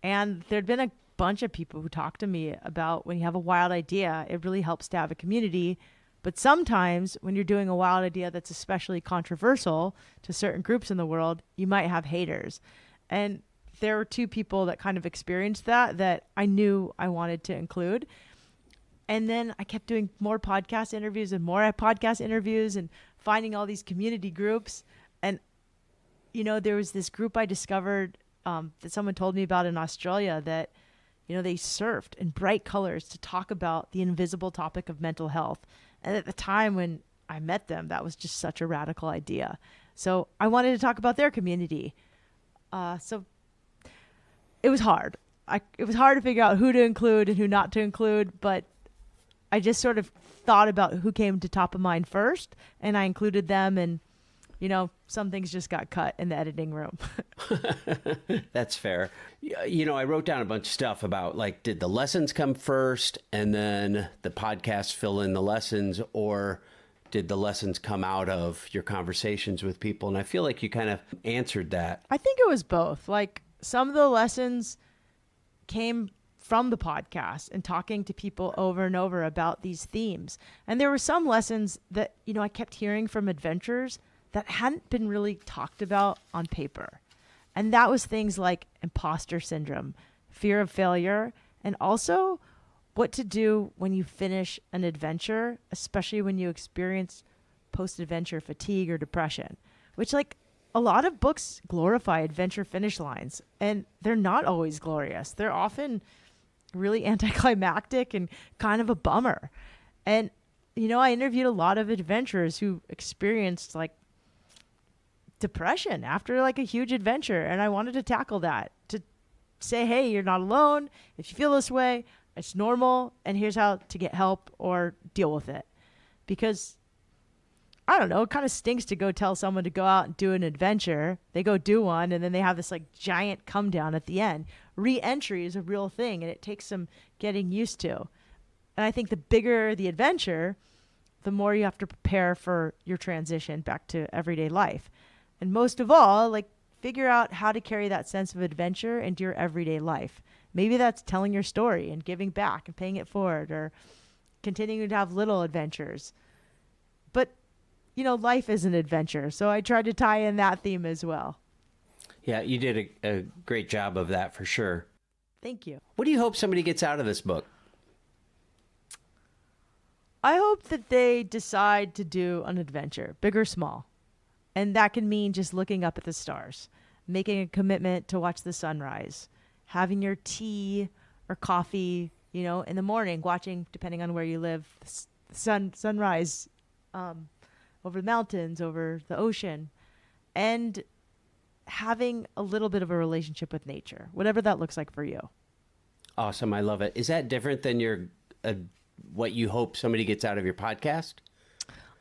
[SPEAKER 1] And there'd been a bunch of people who talked to me about when you have a wild idea, it really helps to have a community. But sometimes when you're doing a wild idea that's especially controversial to certain groups in the world, you might have haters. And there were two people that kind of experienced that I knew I wanted to include. And then I kept doing more podcast interviews and more podcast interviews and finding all these community groups. And, there was this group I discovered that someone told me about in Australia that, they surfed in bright colors to talk about the invisible topic of mental health. And at the time when I met them, that was just such a radical idea. So I wanted to talk about their community. So it was hard. It was hard to figure out who to include and who not to include, but I just sort of thought about who came to top of mind first, and I included them, and, some things just got cut in the editing room.
[SPEAKER 2] That's fair. I wrote down a bunch of stuff about, like, did the lessons come first and then the podcast fill in the lessons, or did the lessons come out of your conversations with people? And I feel like you kind of answered that.
[SPEAKER 1] I think it was both. Like, some of the lessons came from the podcast and talking to people over and over about these themes. And there were some lessons that, I kept hearing from adventurers that hadn't been really talked about on paper. And that was things like imposter syndrome, fear of failure, and also what to do when you finish an adventure, especially when you experience post-adventure fatigue or depression, which, like, a lot of books glorify adventure finish lines, and they're not always glorious. They're often really anticlimactic and kind of a bummer. And, I interviewed a lot of adventurers who experienced, like, depression after, like, a huge adventure. And I wanted to tackle that, to say, hey, you're not alone. If you feel this way, it's normal. And here's how to get help or deal with it. Because, I don't know, it kind of stinks to go tell someone to go out and do an adventure. They go do one, and then they have this, like, giant come down at the end. Re-entry is a real thing, and it takes some getting used to. And I think the bigger the adventure, the more you have to prepare for your transition back to everyday life. And most of all, like, figure out how to carry that sense of adventure into your everyday life. Maybe that's telling your story and giving back and paying it forward, or continuing to have little adventures. But, life is an adventure. So I tried to tie in that theme as well.
[SPEAKER 2] Yeah, you did a great job of that for sure.
[SPEAKER 1] Thank you.
[SPEAKER 2] What do you hope somebody gets out of this book?
[SPEAKER 1] I hope that they decide to do an adventure, big or small. And that can mean just looking up at the stars, making a commitment to watch the sunrise, having your tea or coffee, in the morning, watching, depending on where you live, the sunrise over the mountains, over the ocean, and having a little bit of a relationship with nature, whatever that looks like for you.
[SPEAKER 2] Awesome. I love it. Is that different than what you hope somebody gets out of your podcast?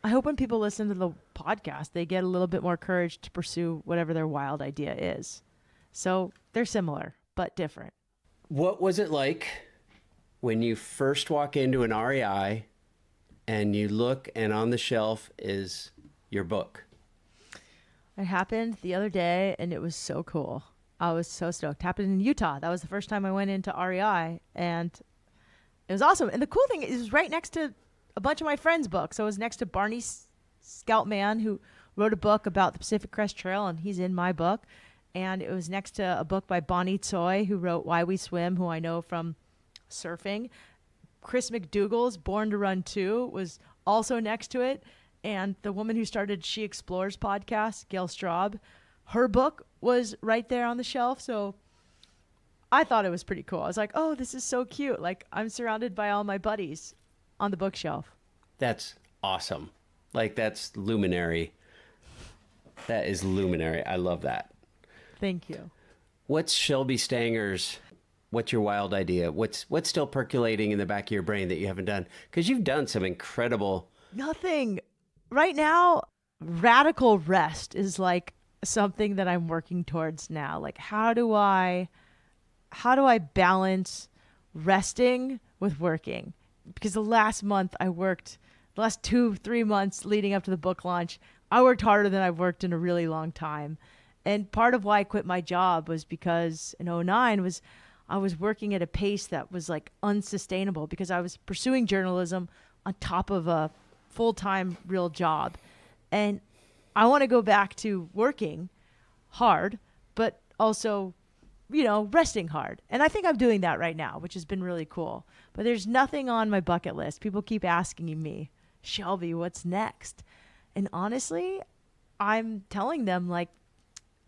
[SPEAKER 1] I hope when people listen to the podcast, they get a little bit more courage to pursue whatever their wild idea is. So they're similar, but different.
[SPEAKER 2] What was it like when you first walk into an REI and you look, and on the shelf is your book?
[SPEAKER 1] It happened the other day, and it was so cool. I was so stoked. It happened in Utah. That was the first time I went into REI, and it was awesome. And the cool thing is, it was right next to a bunch of my friends' books. So it was next to Barney Scoutman, who wrote a book about the Pacific Crest Trail, and he's in my book. And it was next to a book by Bonnie Tsoi, who wrote Why We Swim, who I know from surfing. Chris McDougall's Born to Run 2 was also next to it. And the woman who started She Explores podcast, Gail Straub, her book was right there on the shelf. So I thought it was pretty cool. I was like, oh, this is so cute. Like, I'm surrounded by all my buddies on the bookshelf.
[SPEAKER 2] That's awesome. Like, that's luminary. That is luminary. I love that.
[SPEAKER 1] Thank you.
[SPEAKER 2] What's Shelby Stanger's, what's your wild idea? What's still percolating in the back of your brain that you haven't done? Because you've done some incredible...
[SPEAKER 1] Nothing. Right now, radical rest is like something that I'm working towards now. Like, how do I balance resting with working? Because the last 2-3 months leading up to the book launch, I worked harder than I've worked in a really long time. And part of why I quit my job was because in 2009 I was working at a pace that was like unsustainable, because I was pursuing journalism on top of a full-time real job. And I want to go back to working hard, but also resting hard. And I think I'm doing that right now, which has been really cool. But there's nothing on my bucket list. People keep asking me, Shelby, what's next? And honestly, I'm telling them, like,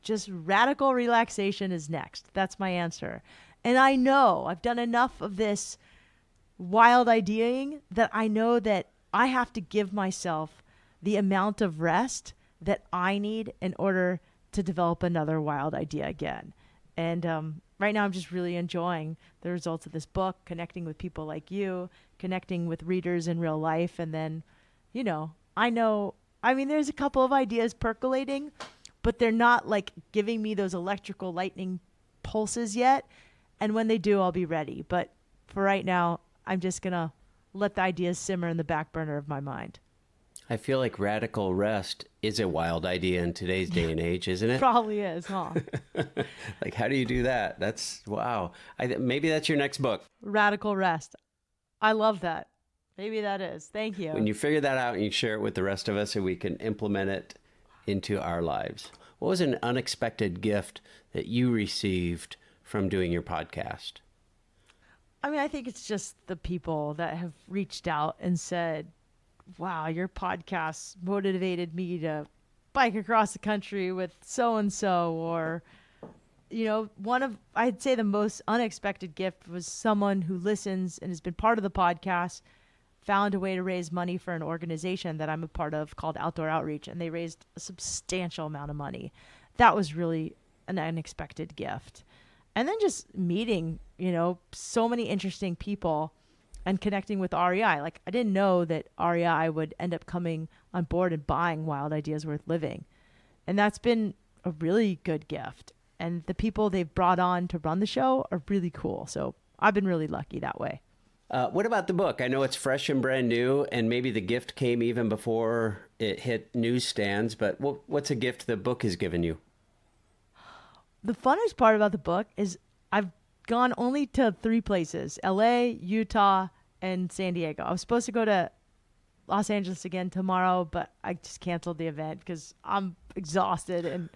[SPEAKER 1] just radical relaxation is next. That's my answer. And I know I've done enough of this wild ideaing that I know that I have to give myself the amount of rest that I need in order to develop another wild idea again. And right now I'm just really enjoying the results of this book, connecting with people like you, connecting with readers in real life. And then, there's a couple of ideas percolating, but they're not like giving me those electrical lightning pulses yet. And when they do, I'll be ready. But for right now, I'm just going to let the ideas simmer in the back burner of my mind.
[SPEAKER 2] I feel like radical rest is a wild idea in today's day and age, isn't it?
[SPEAKER 1] Probably is, huh?
[SPEAKER 2] Like, how do you do that? That's, wow. Maybe that's your next book.
[SPEAKER 1] Radical rest. I love that. Maybe that is. Thank you.
[SPEAKER 2] When you figure that out and you share it with the rest of us and we can implement it into our lives. What was an unexpected gift that you received from doing your podcast?
[SPEAKER 1] I think it's just the people that have reached out and said, wow, your podcast motivated me to bike across the country with so-and-so. Or, I'd say the most unexpected gift was someone who listens and has been part of the podcast, found a way to raise money for an organization that I'm a part of called Outdoor Outreach. And they raised a substantial amount of money. That was really an unexpected gift. And then just meeting, so many interesting people and connecting with REI. Like, I didn't know that REI would end up coming on board and buying Wild Ideas Worth Living. And that's been a really good gift. And the people they've brought on to run the show are really cool. So I've been really lucky that way.
[SPEAKER 2] What about the book? I know it's fresh and brand new, and maybe the gift came even before it hit newsstands, but what's a gift the book has given you?
[SPEAKER 1] The funnest part about the book is I've gone only to 3 places: LA, Utah, and San Diego. I was supposed to go to Los Angeles again tomorrow, but I just canceled the event because I'm exhausted and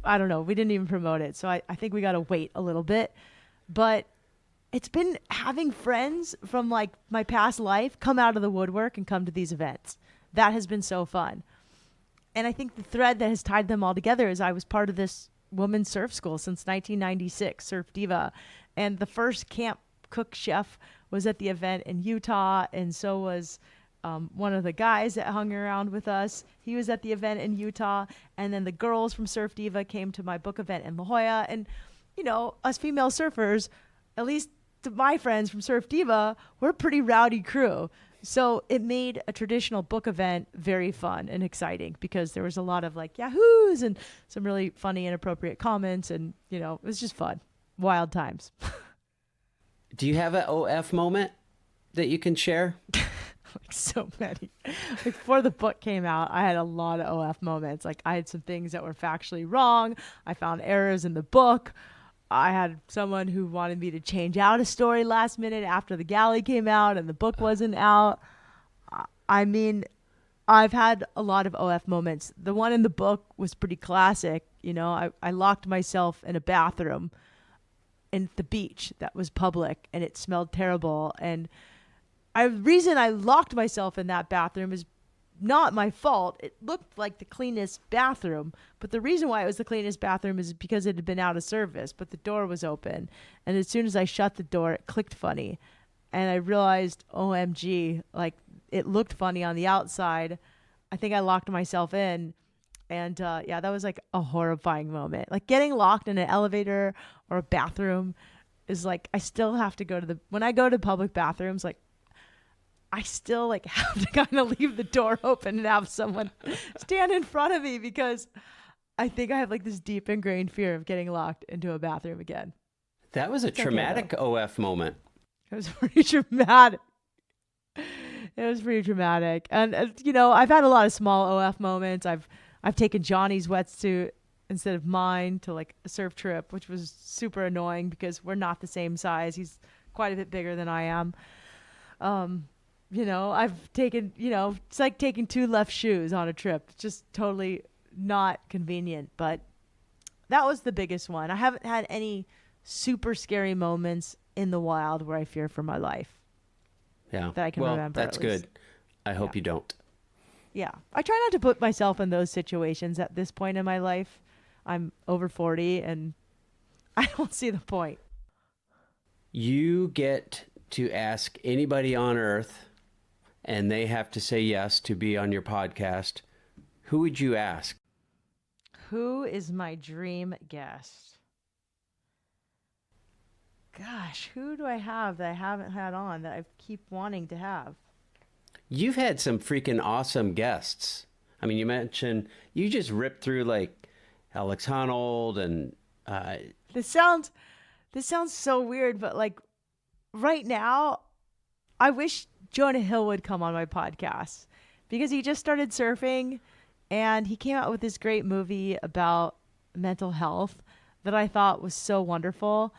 [SPEAKER 1] I don't know. We didn't even promote it. So I think we got to wait a little bit. But it's been having friends from like my past life come out of the woodwork and come to these events. That has been so fun. And I think the thread that has tied them all together is I was part of this women's surf school since 1996, Surf Diva. And the first camp cook chef was at the event in Utah. And so was one of the guys that hung around with us. He was at the event in Utah. And then the girls from Surf Diva came to my book event in La Jolla. And, us female surfers, at least to my friends from Surf Diva, we're a pretty rowdy crew. So it made a traditional book event very fun and exciting because there was a lot of like yahoos and some really funny and appropriate comments. And, it was just fun. Wild times.
[SPEAKER 2] Do you have an OF moment that you can share?
[SPEAKER 1] Like so many. Like before the book came out, I had a lot of OF moments. Like I had some things that were factually wrong. I found errors in the book. I had someone who wanted me to change out a story last minute after the galley came out and the book wasn't out. I've had a lot of OF moments. The one in the book was pretty classic. I locked myself in a bathroom in the beach that was public and it smelled terrible. And the reason I locked myself in that bathroom is not my fault. It looked like the cleanest bathroom, but the reason why it was the cleanest bathroom is because it had been out of service, but the door was open. And as soon as I shut the door, it clicked funny. And I realized, OMG, like it looked funny on the outside. I think I locked myself in. And that was like a horrifying moment. Like getting locked in an elevator or a bathroom is like, I still have to when I go to public bathrooms, like I still like have to kind of leave the door open and have someone stand in front of me because I think I have like this deep ingrained fear of getting locked into a bathroom again.
[SPEAKER 2] That was a traumatic OF moment.
[SPEAKER 1] It was pretty traumatic. It was pretty traumatic. And, I've had a lot of small OF moments. I've taken Johnny's wetsuit instead of mine to like a surf trip, which was super annoying because we're not the same size. He's quite a bit bigger than I am. I've taken, it's like taking 2 left shoes on a trip. It's just totally not convenient. But that was the biggest one. I haven't had any super scary moments in the wild where I fear for my life
[SPEAKER 2] Yeah.
[SPEAKER 1] that I can
[SPEAKER 2] Well,
[SPEAKER 1] remember.
[SPEAKER 2] that's
[SPEAKER 1] at least.
[SPEAKER 2] good. I hope you don't.
[SPEAKER 1] Yeah. I try not to put myself in those situations at this point in my life. I'm over 40 and I don't see the point.
[SPEAKER 2] You get to ask anybody on earth, and they have to say yes to be on your podcast. Who would you ask?
[SPEAKER 1] Who is my dream guest? Gosh, who do I have that I haven't had on that I keep wanting to have?
[SPEAKER 2] You've had some freaking awesome guests. I mean, you mentioned you just ripped through like Alex Honnold and
[SPEAKER 1] This sounds so weird, but like right now, I wish Jonah Hill would come on my podcast because he just started surfing and he came out with this great movie about mental health that I thought was so wonderful.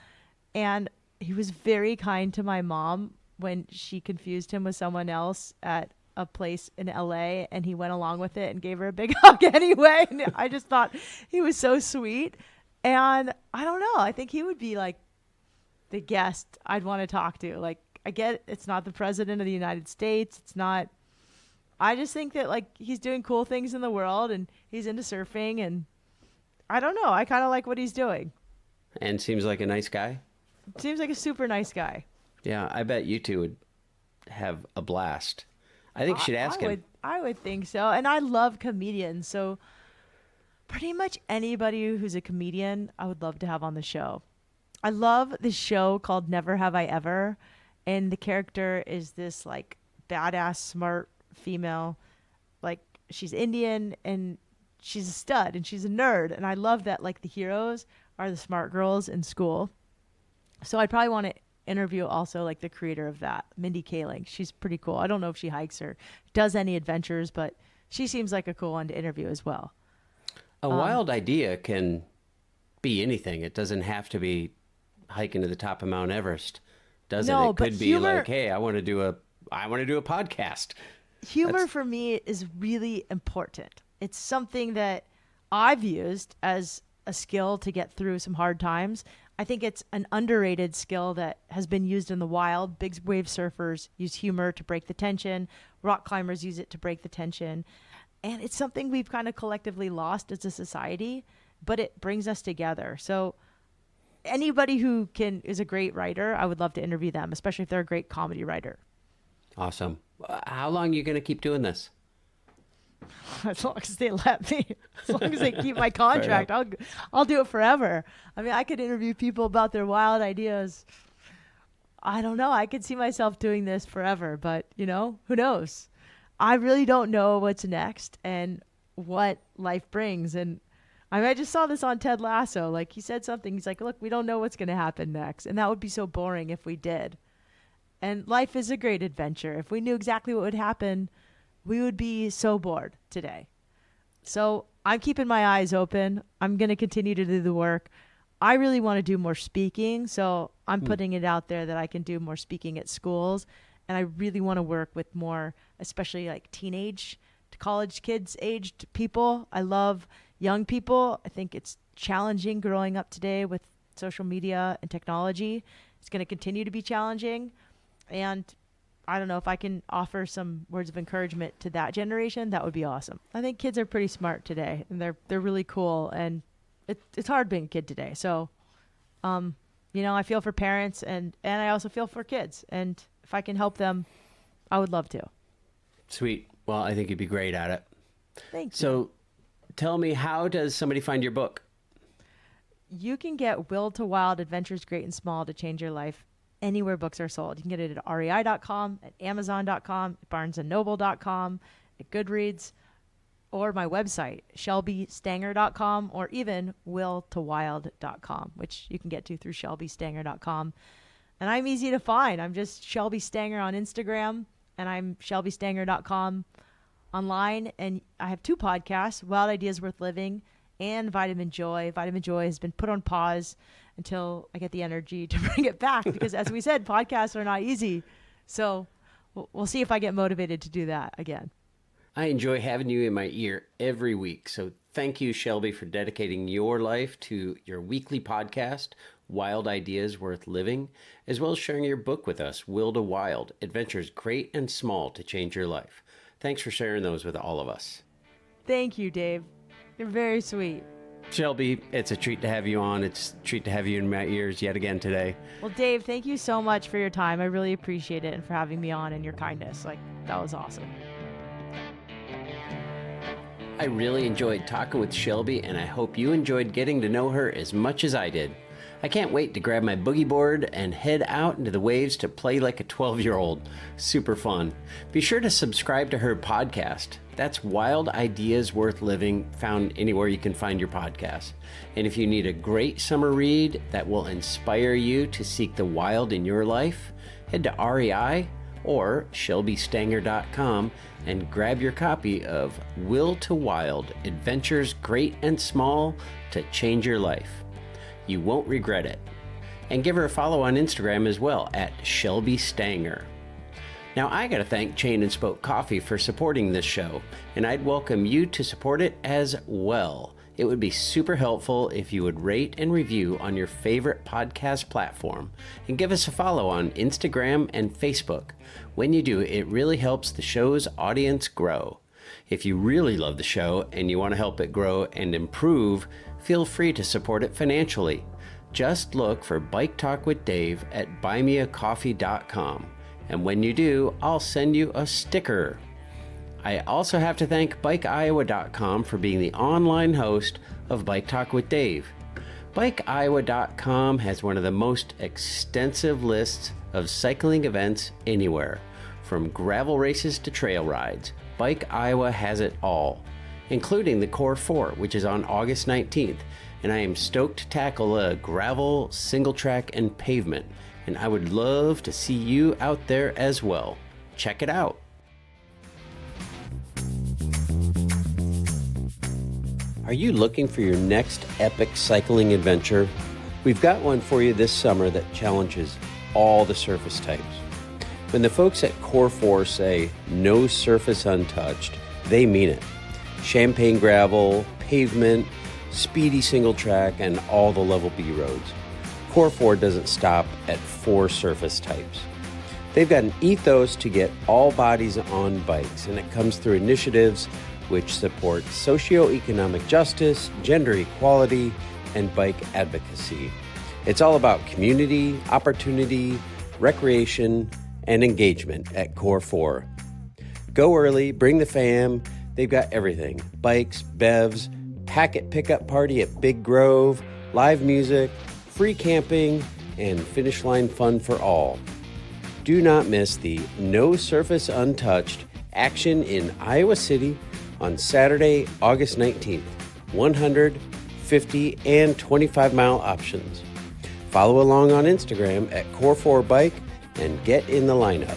[SPEAKER 1] And he was very kind to my mom when she confused him with someone else at a place in LA, and he went along with it and gave her a big hug anyway. And I just thought he was so sweet. And I don't know, I think he would be like the guest I'd want to talk to. Like, I get it's not the president of the United States. It's not, I just think that like he's doing cool things in the world and he's into surfing, and I don't know, I kind of like what he's doing.
[SPEAKER 2] and seems like a nice guy.
[SPEAKER 1] Seems like a super nice guy.
[SPEAKER 2] Yeah, I bet you two would have a blast. I think you should ask him.
[SPEAKER 1] I would think so. And I love comedians. So pretty much anybody who's a comedian, I would love to have on the show. I love this show called Never Have I Ever. And the character is this like badass, smart female. Like she's Indian and she's a stud and she's a nerd. And I love that like the heroes are the smart girls in school. So I'd probably want to interview also like the creator of that, Mindy Kaling. She's pretty cool. I don't know if she hikes or does any adventures, but she seems like a cool one to interview as well.
[SPEAKER 2] A wild idea can be anything. It doesn't have to be hiking to the top of Mount Everest, does
[SPEAKER 1] No,
[SPEAKER 2] it? It
[SPEAKER 1] but
[SPEAKER 2] could be
[SPEAKER 1] humor-
[SPEAKER 2] like, hey, I want to do a podcast.
[SPEAKER 1] Humor for me is really important. It's something that I've used as a skill to get through some hard times. I think it's an underrated skill that has been used in the wild. Big wave surfers use humor to break the tension. Rock climbers use it to break the tension. And it's something we've kind of collectively lost as a society, but it brings us together. So anybody who is a great writer, I would love to interview them, especially if they're a great comedy writer.
[SPEAKER 2] Awesome. How long are you going to keep doing this?
[SPEAKER 1] As long as they let me, as long as they keep my contract, I'll do it forever. I mean, I could interview people about their wild ideas. I don't know. I could see myself doing this forever, but you know, who knows? I really don't know what's next and what life brings. And I mean, I just saw this on Ted Lasso. Like he said something. He's like, look, we don't know what's going to happen next. And that would be so boring if we did. And life is a great adventure. If we knew exactly what would happen, we would be so bored today. So I'm keeping my eyes open. I'm going to continue to do the work. I really want to do more speaking. So I'm putting it out there that I can do more speaking at schools. And I really want to work with more, especially like teenage to college kids aged people. I love young people. I think it's challenging growing up today with social media and technology. It's going to continue to be challenging. And I don't know if I can offer some words of encouragement to that generation. That would be awesome. I think kids are pretty smart today, and they're really cool. And it's hard being a kid today. So, you know, I feel for parents, and I also feel for kids. And if I can help them, I would love to.
[SPEAKER 2] Sweet. Well, I think you'd be great at it.
[SPEAKER 1] Thank you.
[SPEAKER 2] So, tell me, how does somebody find your book?
[SPEAKER 1] You can get Will to Wild Adventures Great and Small to Change Your Life anywhere books are sold. You can get it at rei.com, at amazon.com, at barnesandnoble.com, at Goodreads, or my website, shelbystanger.com, or even willtowild.com, which you can get to through shelbystanger.com. And I'm easy to find. I'm just Shelby Stanger on Instagram, and I'm shelbystanger.com online. And I have two podcasts, Wild Ideas Worth Living and Vitamin Joy. Vitamin Joy has been put on pause until I get the energy to bring it back because, as we said, podcasts are not easy. So we'll see if I get motivated to do that again.
[SPEAKER 2] I enjoy having you in my ear every week. So thank you, Shelby, for dedicating your life to your weekly podcast, Wild Ideas Worth Living, as well as sharing your book with us, Will to Wild, Adventures Great and Small to Change Your Life. Thanks for sharing those with all of us.
[SPEAKER 1] Thank you, Dave. You're very sweet.
[SPEAKER 2] Shelby, it's a treat to have you on. It's a treat to have you in my ears yet again today.
[SPEAKER 1] Well, Dave, thank you so much for your time. I really appreciate it and for having me on and your kindness. That was awesome.
[SPEAKER 2] I really enjoyed talking with Shelby, and I hope you enjoyed getting to know her as much as I did. I can't wait to grab my boogie board and head out into the waves to play like a 12-year-old. Super fun. Be sure to subscribe to her podcast. That's Wild Ideas Worth Living, found anywhere you can find your podcast. And if you need a great summer read that will inspire you to seek the wild in your life, head to REI or ShelbyStanger.com and grab your copy of Will to Wild, Adventures Great and Small to Change Your Life. You won't regret it. And give her a follow on Instagram as well at Shelby Stanger. Now, I got to thank Chain and Spoke Coffee for supporting this show, and I'd welcome you to support it as well. It would be super helpful if you would rate and review on your favorite podcast platform and give us a follow on Instagram and Facebook. When you do, it really helps the show's audience grow. If you really love the show and you want to help it grow and improve, feel free to support it financially. Just look for Bike Talk with Dave at buymeacoffee.com. And when you do, I'll send you a sticker. I also have to thank BikeIowa.com for being the online host of Bike Talk with Dave. BikeIowa.com has one of the most extensive lists of cycling events anywhere. From gravel races to trail rides, Bike Iowa has it all, including the Core 4, which is on August 19th. And I am stoked to tackle a gravel, single track, and pavement. And I would love to see you out there as well. Check it out. Are you looking for your next epic cycling adventure? We've got one for you this summer that challenges all the surface types. When the folks at Core 4 say no surface untouched, they mean it. Champagne gravel, pavement, speedy single track, and all the level B roads. Core 4 doesn't stop at 4 surface types. They've got an ethos to get all bodies on bikes, and it comes through initiatives which support socioeconomic justice, gender equality, and bike advocacy. It's all about community, opportunity, recreation, and engagement at Core 4. Go early, bring the fam. They've got everything. Bikes, bevs, packet pickup party at Big Grove, live music, free camping, and finish line fun for all. Do not miss the No Surface Untouched action in Iowa City on Saturday, August 19th. 100, 50, and 25-mile options. Follow along on Instagram at Core4Bike and get in the lineup.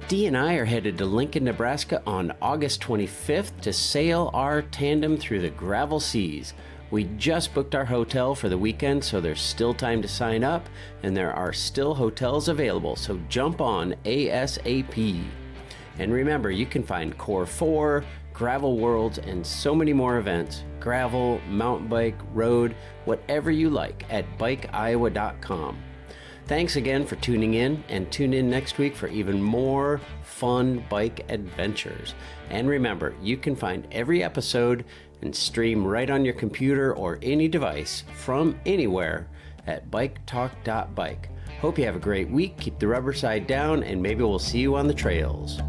[SPEAKER 2] Dee and I are headed to Lincoln, Nebraska on August 25th to sail our tandem through the gravel seas. We just booked our hotel for the weekend, so there's still time to sign up, and there are still hotels available, so jump on ASAP. And remember, you can find Core 4, Gravel Worlds, and so many more events, gravel, mountain bike, road, whatever you like, at BikeIowa.com. Thanks again for tuning in, and tune in next week for even more fun bike adventures. And remember, you can find every episode and stream right on your computer or any device from anywhere at biketalk.bike. Hope you have a great week, keep the rubber side down, and maybe we'll see you on the trails.